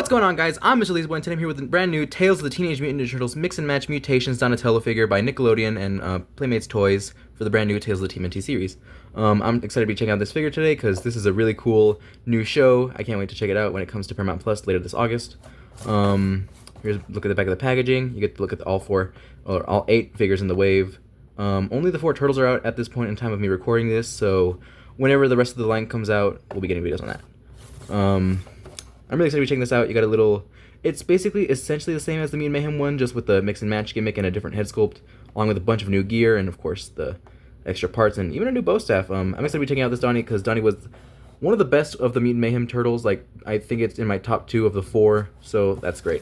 What's going on, guys? I'm Mr. Leesboy, and today I'm here with a brand new Tales of the Teenage Mutant Ninja Turtles Mix and Match Mutations Donatello figure by Nickelodeon and Playmates Toys for the brand new Tales of the TMNT series. I'm excited to be checking out this figure today because this is a really cool new show. I can't wait to check it out when it comes to Paramount Plus later this August. Here's a look at the back of the packaging. You get to look at all 8 figures in the wave. Only the 4 turtles are out at this point in time of me recording this, so whenever the rest of the line comes out, we'll be getting videos on that. I'm really excited to be checking this out. You got a little... It's basically essentially the same as the Mutant Mayhem one, just with the mix and match gimmick and a different head sculpt, along with a bunch of new gear and, of course, the extra parts and even a new bow staff. I'm excited to be checking out this Donnie because Donnie was one of the best of the Mutant Mayhem turtles. Like, I think it's in my top 2 of the 4, so that's great.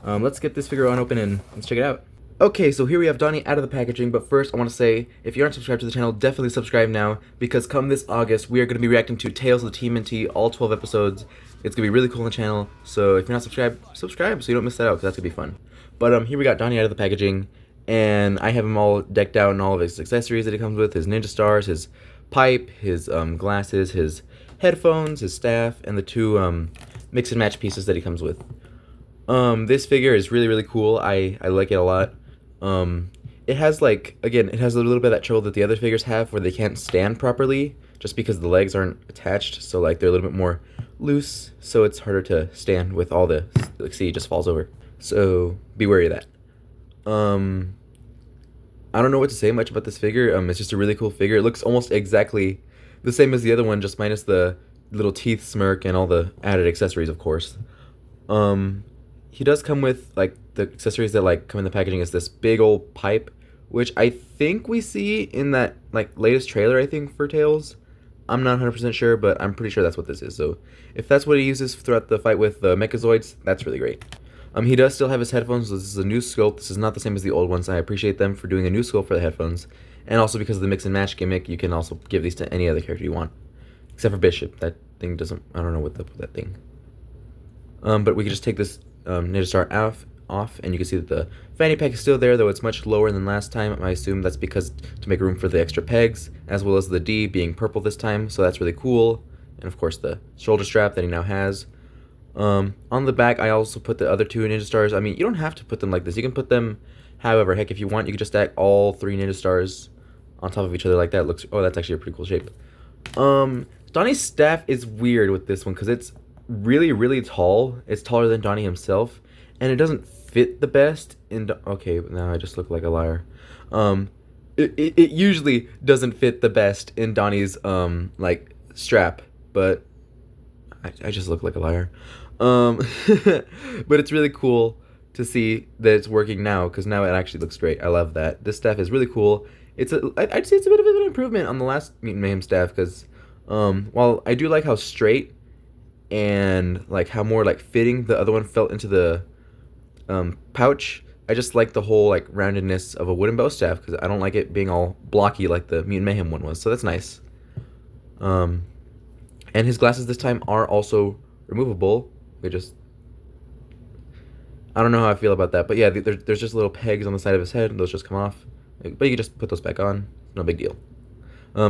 Let's get this figure unopened and let's check it out. Okay, so here we have Donnie out of the packaging, but first I want to say, if you aren't subscribed to the channel, definitely subscribe now, because come this August, we are going to be reacting to Tales of the TMNT, all 12 episodes. It's going to be really cool on the channel, so if you're not subscribed, subscribe so you don't miss that out, because that's going to be fun. But here we got Donnie out of the packaging, and I have him all decked out in all of his accessories that he comes with, his ninja stars, his pipe, his glasses, his headphones, his staff, and the 2 mix and match pieces that he comes with. This figure is really, really cool. I like it a lot. It has, like, again, it has a little bit of that trouble that the other figures have where they can't stand properly just because the legs aren't attached, so, like, they're a little bit more loose, so it's harder to stand with all the, like, see, it just falls over. So, be wary of that. I don't know what to say much about this figure. It's just a really cool figure. It looks almost exactly the same as the other one, just minus the little teeth smirk and all the added accessories, of course. He does come with, like, the accessories that, like, come in the packaging is this big old pipe, which I think we see in that, like, latest trailer, I think, for Tails. I'm not 100% sure, but I'm pretty sure that's what this is. So if that's what he uses throughout the fight with the Mechazoids, that's really great. He does still have his headphones. So this is a new sculpt. This is not the same as the old ones. I appreciate them for doing a new sculpt for the headphones. And also because of the mix and match gimmick, you can also give these to any other character you want. Except for Bishop. That thing doesn't... I don't know what's up with that thing. But we can just take this Ninja Star off, and you can see that the fanny pack is still there, though it's much lower than last time. I assume that's because to make room for the extra pegs, as well as the D being purple this time, so that's really cool. And of course the shoulder strap that he now has. On the back, I also put the other 2 Ninja Stars. I mean, you don't have to put them like this. You can put them however. Heck, if you want, you can just stack all 3 Ninja Stars on top of each other like that. Looks... oh, that's actually a pretty cool shape. Donnie's staff is weird with this one because it's really, really tall. It's taller than Donnie himself, and it doesn't fit the best in... okay, now I just look like a liar. It usually doesn't fit the best in Donnie's, like, strap, but I just look like a liar. But it's really cool to see that it's working now, because now it actually looks great. I love that. This staff is really cool. I'd say it's a bit of an improvement on the last Mutant Mayhem staff, because while I do like how straight and, like, how more, like, fitting the other one felt into the pouch, I just like the whole, like, roundedness of a wooden bow staff, because I don't like it being all blocky like the Mutant Mayhem one was, so that's nice. And his glasses this time are also removable. They just... I don't know how I feel about that, but yeah, there's just little pegs on the side of his head, and those just come off. But you can just put those back on, no big deal.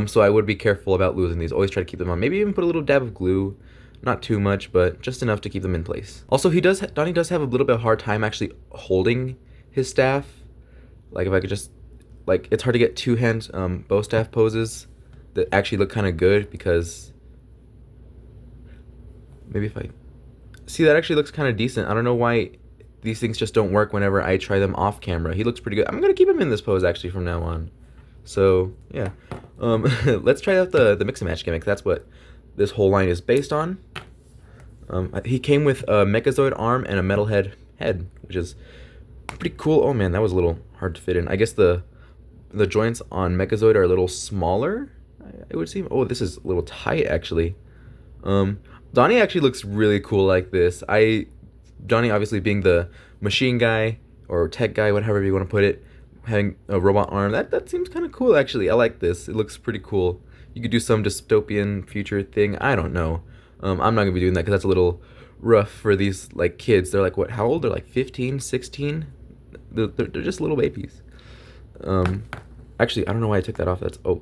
So I would be careful about losing these. Always try to keep them on. Maybe even put a little dab of glue. Not too much, but just enough to keep them in place. Also, Donnie does have a little bit hard time actually holding his staff. Like, if I could just... like, it's hard to get 2-hand bow staff poses that actually look kind of good, because... maybe if I... see, that actually looks kind of decent. I don't know why these things just don't work whenever I try them off camera. He looks pretty good. I'm going to keep him in this pose, actually, from now on. So, yeah. Let's try out the mix and match gimmick. That's what this whole line is based on. He came with a Mechazoid arm and a metal head, which is pretty cool. Oh man, that was a little hard to fit in. I guess the joints on Mechazoid are a little smaller, it would seem. Oh, this is a little tight, actually. Donnie actually looks really cool like this. Donnie obviously being the machine guy, or tech guy, whatever you want to put it, having a robot arm, that seems kind of cool, actually. I like this. It looks pretty cool. You could do some dystopian future thing. I don't know. I'm not going to be doing that because that's a little rough for these, like, kids. They're like, what, how old? They're like 15, 16? They're just little babies. Actually, I don't know why I took that off. That's... oh,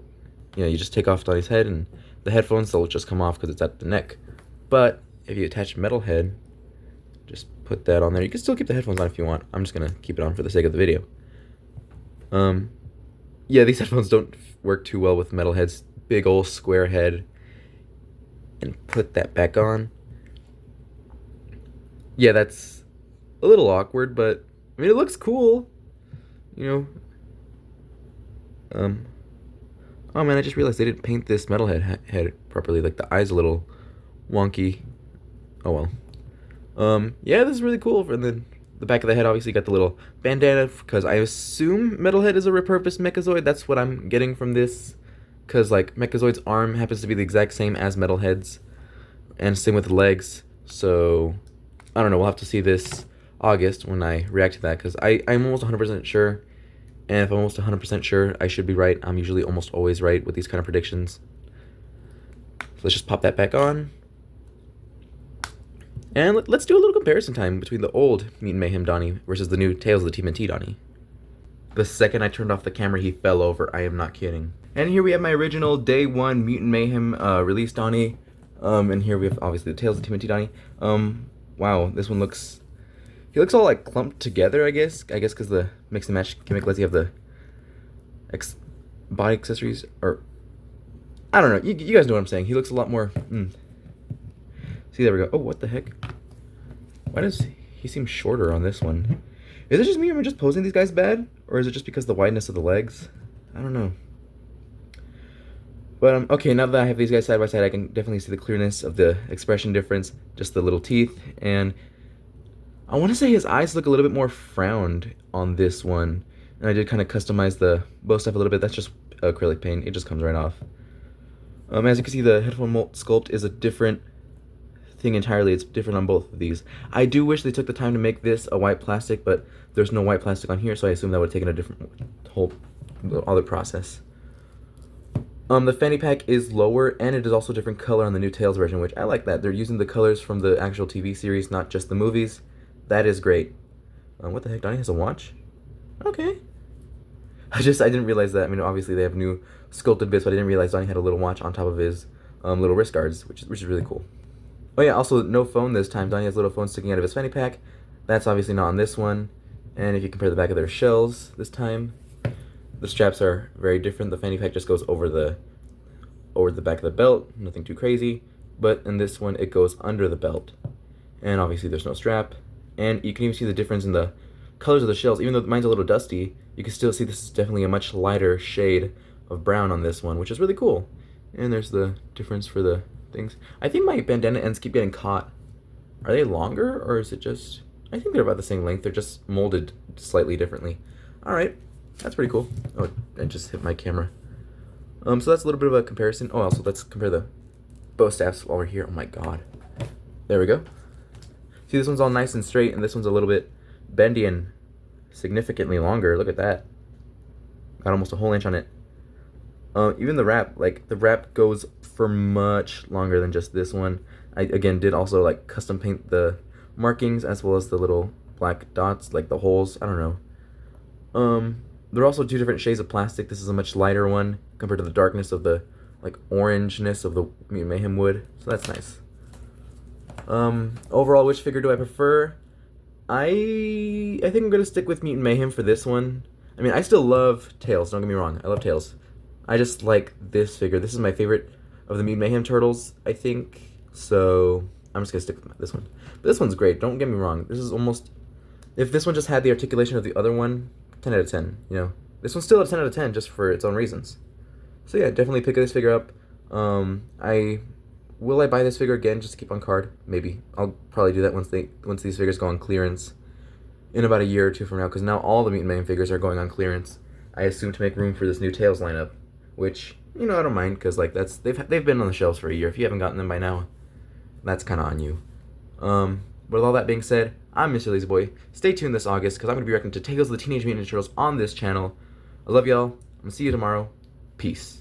yeah, you just take off Donnie's head, and the headphones, they'll just come off because it's at the neck. But if you attach metal head, just put that on there. You can still keep the headphones on if you want. I'm just gonna keep it on for the sake of the video. Yeah, these headphones don't work too well with Metalhead's big old square head. And put that back on. Yeah, that's a little awkward, but I mean, it looks cool, you know. Oh man, I just realized they didn't paint this Metalhead head properly. Like, the eye's a little wonky. Oh well. Yeah, this is really cool. And then the back of the head obviously got the little bandana, because I assume Metalhead is a repurposed Mechazoid. That's what I'm getting from this, because like Mechazoid's arm happens to be the exact same as Metalhead's, and same with the legs. So I don't know, we'll have to see this August when I react to that, because I'm almost 100% sure, and if I'm almost 100% sure, I should be right. I'm usually almost always right with these kind of predictions. So let's just pop that back on. And let's do a little comparison time between the old Mutant Mayhem Donnie versus the new Tales of the TMNT Donnie. The second I turned off the camera, he fell over. I am not kidding. And here we have my original Day 1 Mutant Mayhem release Donnie. And here we have obviously the Tales of the TMNT Donnie. Wow, this one looks... He looks all like clumped together, I guess. Because the mix and match gimmick lets you have the body accessories. Or, I don't know. You guys know what I'm saying. He looks a lot more... See, there we go. Oh, what the heck? Why does he seem shorter on this one? Is it just me or am I just posing these guys bad? Or is it just because of the wideness of the legs? I don't know. But, okay, now that I have these guys side by side, I can definitely see the clearness of the expression difference. Just the little teeth. And I want to say his eyes look a little bit more frowned on this one. And I did kind of customize the bow stuff a little bit. That's just acrylic paint. It just comes right off. As you can see, the headphone mold sculpt is a different thing entirely. It's different on both of these. I do wish they took the time to make this a white plastic, but there's no white plastic on here, so I assume that would have taken a different whole other process. The fanny pack is lower, and it is also a different color on the new Tails version, which I like that. They're using the colors from the actual TV series, not just the movies. That is great. What the heck? Donnie has a watch? Okay. I didn't realize that. I mean, obviously they have new sculpted bits, but I didn't realize Donnie had a little watch on top of his little wrist guards, which is really cool. Oh yeah, also no phone this time. Donnie has a little phone sticking out of his fanny pack. That's obviously not on this one. And if you compare the back of their shells this time, the straps are very different. The fanny pack just goes over the back of the belt, nothing too crazy. But in this one, it goes under the belt. And obviously there's no strap. And you can even see the difference in the colors of the shells. Even though mine's a little dusty, you can still see this is definitely a much lighter shade of brown on this one, which is really cool. And there's the difference for the things. I think my bandana ends keep getting caught. Are they longer, or is it just... I think they're about the same length. They're just molded slightly differently. Alright, that's pretty cool. Oh, I just hit my camera. So that's a little bit of a comparison. Oh, also, let's compare the bow staffs while we're here. Oh my god. There we go. See, this one's all nice and straight, and this one's a little bit bendy and significantly longer. Look at that. Got almost a whole inch on it. Even the wrap, like, the wrap goes for much longer than just this one. I, again, did also, like, custom paint the markings as well as the little black dots, like the holes. I don't know. There are also two different shades of plastic. This is a much lighter one compared to the darkness of the, like, orangeness of the Mutant Mayhem wood. So that's nice. Overall, which figure do I prefer? I think I'm gonna stick with Mutant Mayhem for this one. I mean, I still love Tails, don't get me wrong. I love Tails. I just like this figure. This is my favorite of the Mutant Mayhem turtles, I think. So I'm just gonna stick with this one. But this one's great, don't get me wrong. This is almost... If this one just had the articulation of the other one, 10 out of 10, you know. This one's still a 10 out of 10 just for its own reasons. So yeah, definitely pick this figure up. Will I buy this figure again just to keep on card? Maybe. I'll probably do that once these figures go on clearance in about a year or two from now, because now all the Mutant Mayhem figures are going on clearance. I assume to make room for this new Tails lineup, which, you know, I don't mind, because like they've been on the shelves for a year. If you haven't gotten them by now, that's kind of on you. But with all that being said, I'm Mr. Lazy Boy. Stay tuned this August, because I'm going to be reacting to Tales of the Teenage Mutant Ninja Turtles on this channel. I love y'all. I'm going to see you tomorrow. Peace.